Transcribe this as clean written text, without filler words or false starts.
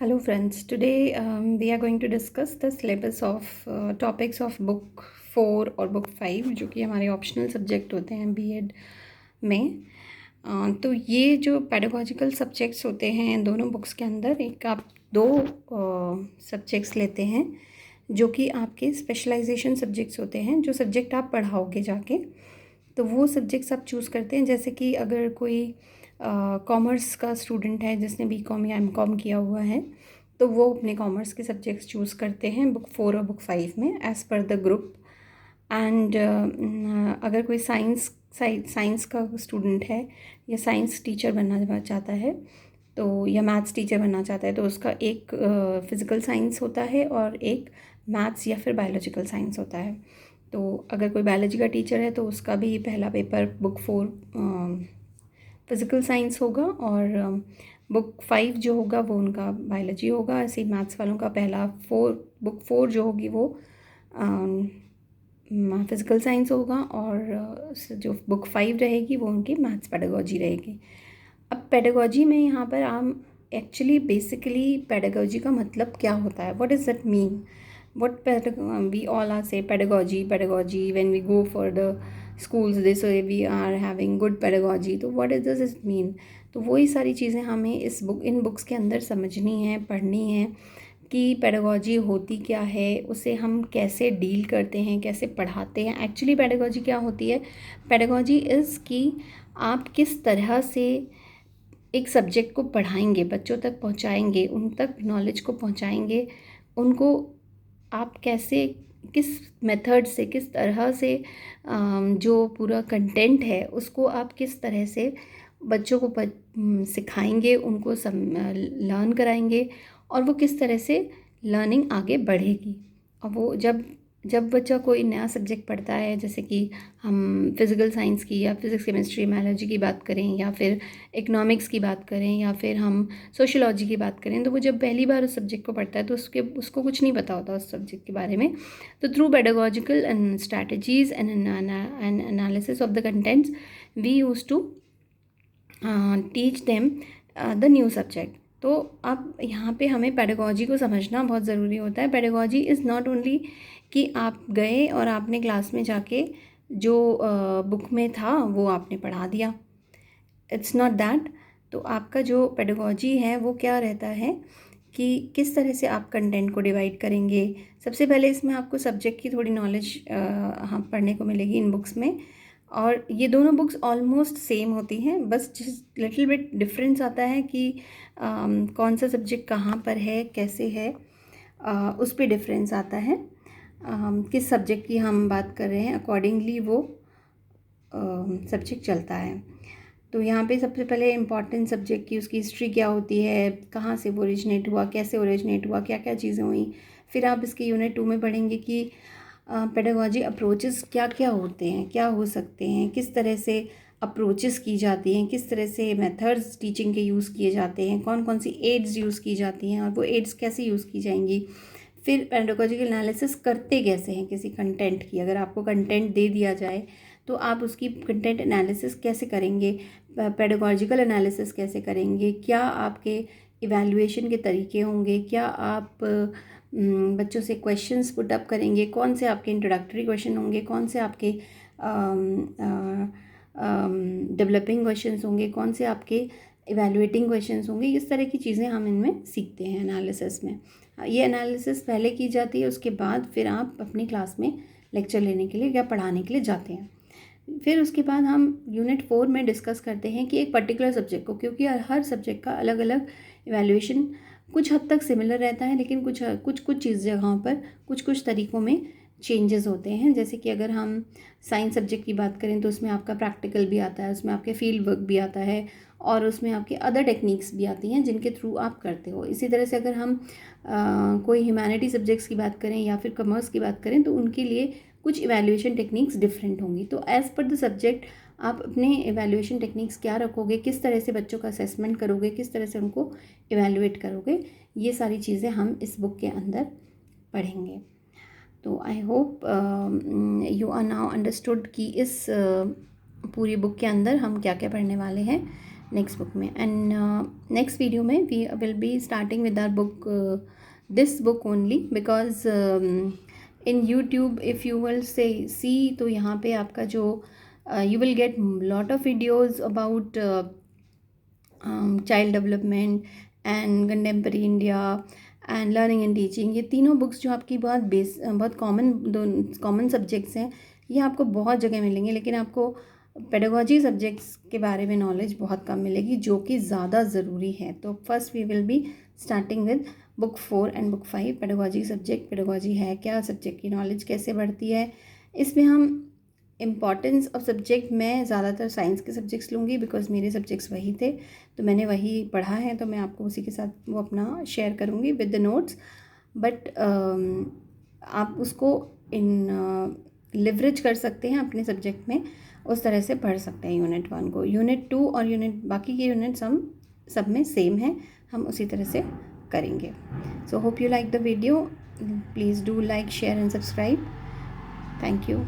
Hello friends, today we are going to discuss the syllabus of topics of book 4 और book 5 जो कि हमारे optional subject होते हैं बीएड में। तो ये जो पेडागोजिकल सब्जेक्ट्स होते हैं दोनों बुक्स के अंदर, एक आप दो सब्जेक्ट्स लेते हैं जो कि आपके स्पेशलाइजेशन सब्जेक्ट्स होते हैं, जो सब्जेक्ट आप पढ़ाओगे जाके। तो वो सब्जेक्ट्स आप चूज़ करते हैं, जैसे कि अगर कोई कॉमर्स का स्टूडेंट है जिसने बीकॉम या एमकॉम किया हुआ है तो वो अपने कॉमर्स के सब्जेक्ट्स चूज़ करते हैं बुक 4 और बुक 5 में as per the group. And अगर कोई साइंस का स्टूडेंट है या साइंस टीचर बनना चाहता है तो या मैथ्स टीचर बनना चाहता है तो उसका एक फ़िज़िकल साइंस होता है और एक मैथ्स या फिर बायोलॉजिकल साइंस होता है। तो अगर कोई बायोलॉजी का टीचर है तो उसका भी पहला पेपर बुक 4 फ़िज़िकल साइंस होगा और बुक 5 जो होगा वो उनका बायोलॉजी होगा। ऐसे ही मैथ्स वालों का पहला बुक 4 जो होगी वो फ़िज़िकल साइंस होगा और जो बुक 5 रहेगी वो उनकी मैथ्स पेडागोजी रहेगी। अब पेडागोजी में यहाँ पर हम एक्चुअली बेसिकली पेडागोजी का मतलब क्या होता है, what is that mean, we all are say pedagogy when we go for the schools they say we are having good pedagogy। तो what does this mean? तो वही सारी चीज़ें हमें इन बुक्स के अंदर समझनी है, पढ़नी है कि पेडागोजी होती क्या है, उसे हम कैसे डील करते हैं, कैसे पढ़ाते हैं। एक्चुअली पेडागोजी क्या होती है? पेडागोजी इज़ कि आप किस तरह से एक सब्जेक्ट को पढ़ाएंगे, बच्चों तक पहुंचाएंगे, उन तक नॉलेज को पहुंचाएंगे, उनको आप कैसे किस मेथड से किस तरह से जो पूरा कंटेंट है उसको आप किस तरह से बच्चों को सिखाएंगे, उनको लर्न कराएंगे और वो किस तरह से लर्निंग आगे बढ़ेगी। और वो जब बच्चा कोई नया सब्जेक्ट पढ़ता है, जैसे कि हम फिज़िकल साइंस की या फिज़िक्स केमिस्ट्री बायोलॉजी की बात करें या फिर इकोनॉमिक्स की बात करें या फिर हम सोशियोलॉजी की बात करें, तो वो जब पहली बार उस सब्जेक्ट को पढ़ता है तो उसको कुछ नहीं पता होता उस सब्जेक्ट के बारे में। तो through pedagogical and strategies and analysis of the contents we use to teach them the new subject. तो अब यहाँ पे हमें पेडागोजी को समझना बहुत ज़रूरी होता है। पेडागोजी इज़ नॉट ओनली कि आप गए और आपने क्लास में जाके जो बुक में था वो आपने पढ़ा दिया, इट्स नॉट दैट। तो आपका जो पेडागोजी है वो क्या रहता है कि किस तरह से आप कंटेंट को डिवाइड करेंगे। सबसे पहले इसमें आपको सब्जेक्ट की थोड़ी नॉलेज हाँ पढ़ने को मिलेगी इन बुक्स में, और ये दोनों बुक्स ऑलमोस्ट सेम होती हैं, बस जिस लिटिल बिट डिफरेंस आता है कि कौन सा सब्जेक्ट कहाँ पर है, कैसे है, उस पर डिफरेंस आता है। किस सब्जेक्ट की हम बात कर रहे हैं अकॉर्डिंगली वो सब्जेक्ट चलता है। तो यहाँ पे सबसे पहले इम्पॉर्टेंट सब्जेक्ट की उसकी हिस्ट्री क्या होती है, कहाँ से वो ओरिजिनेट हुआ, कैसे ओरिजिनेट हुआ, क्या क्या चीज़ें हुई। फिर आप इसके यूनिट 2 में पढ़ेंगे कि पेडागोजी अप्रोचेस क्या क्या होते हैं, क्या हो सकते हैं, किस तरह से अप्रोचेस की जाती हैं, किस तरह से मेथड्स टीचिंग के यूज़ किए जाते हैं, कौन कौन सी एड्स यूज़ की जाती हैं और वो एड्स कैसे यूज़ की जाएंगी। फिर पेडागोजिकल एनालिसिस करते कैसे हैं किसी कंटेंट की, अगर आपको कंटेंट दे दिया जाए तो आप उसकी कंटेंट एनालिसिस कैसे करेंगे, पेडागोजिकल एनालिसिस कैसे करेंगे, क्या आपके इवैल्यूएशन के तरीके होंगे, क्या आप बच्चों से क्वेश्चंस पुट अप करेंगे, कौन से आपके इंट्रोडक्टरी क्वेश्चन होंगे, कौन से आपके डेवलपिंग क्वेश्चंस होंगे, कौन से आपके इवैल्यूएटिंग क्वेश्चंस होंगे। इस तरह की चीज़ें हम इनमें सीखते हैं एनालिसिस में। ये एनालिसिस पहले की जाती है, उसके बाद फिर आप अपनी क्लास में लेक्चर लेने के लिए या पढ़ाने के लिए जाते हैं। फिर उसके बाद हम यूनिट 4 में डिस्कस करते हैं कि एक पर्टिकुलर सब्जेक्ट को, क्योंकि हर सब्जेक्ट का अलग अलग इवैल्यूएशन कुछ हद तक सिमिलर रहता है, लेकिन कुछ चीज़ जगहों पर कुछ तरीक़ों में चेंजेस होते हैं। जैसे कि अगर हम साइंस सब्जेक्ट की बात करें तो उसमें आपका प्रैक्टिकल भी आता है, उसमें आपके फील्ड वर्क भी आता है और उसमें आपके अदर टेक्निक्स भी आती हैं जिनके थ्रू आप करते हो। इसी तरह से अगर हम कोई ह्यूमैनिटी सब्जेक्ट्स की बात करें या फिर कॉमर्स की बात करें तो उनके लिए कुछ इवैल्यूएशन टेक्निक्स डिफरेंट होंगी। तो एज़ पर द सब्जेक्ट आप अपने इवैल्यूएशन टेक्निक्स क्या रखोगे, किस तरह से बच्चों का असेसमेंट करोगे, किस तरह से उनको इवैल्यूएट करोगे, ये सारी चीज़ें हम इस बुक के अंदर पढ़ेंगे। तो I hope you are now understood कि इस पूरी बुक के अंदर हम क्या क्या पढ़ने वाले हैं। नेक्स्ट बुक में। एंड नेक्स्ट वीडियो में we will be starting with our book, this book only, because in YouTube if you will say see, तो यहाँ पे आपका जो you will get lot of videos about child development and contemporary India and learning and teaching। ये तीनों books जो आपकी बहुत कॉमन सब्जेक्ट्स हैं, ये आपको बहुत जगह मिलेंगे, लेकिन आपको पेडागोजी सब्जेक्ट्स के बारे में नॉलेज बहुत कम मिलेगी, जो कि ज़्यादा ज़रूरी है। तो first we will be starting with book 4 and book 5, pedagogy subject, pedagogy है क्या, सब्जेक्ट की नॉलेज कैसे बढ़ती है। इसमें हम इम्पॉर्टेंस ऑफ सब्जेक्ट, मैं ज़्यादातर साइंस के सब्जेक्ट्स लूँगी बिकॉज मेरे सब्जेक्ट्स वही थे, तो मैंने वही पढ़ा है, तो मैं आपको उसी के साथ वो अपना शेयर करूँगी विद द नोट्स। बट आप उसको इन लिवरेज कर सकते हैं अपने सब्जेक्ट में, उस तरह से पढ़ सकते हैं यूनिट 1 को। यूनिट 2 और बाकी के यूनिट्स हम सब में सेम हैं, हम उसी तरह से करेंगे। So hope you like the video, please do like, share and subscribe. Thank you.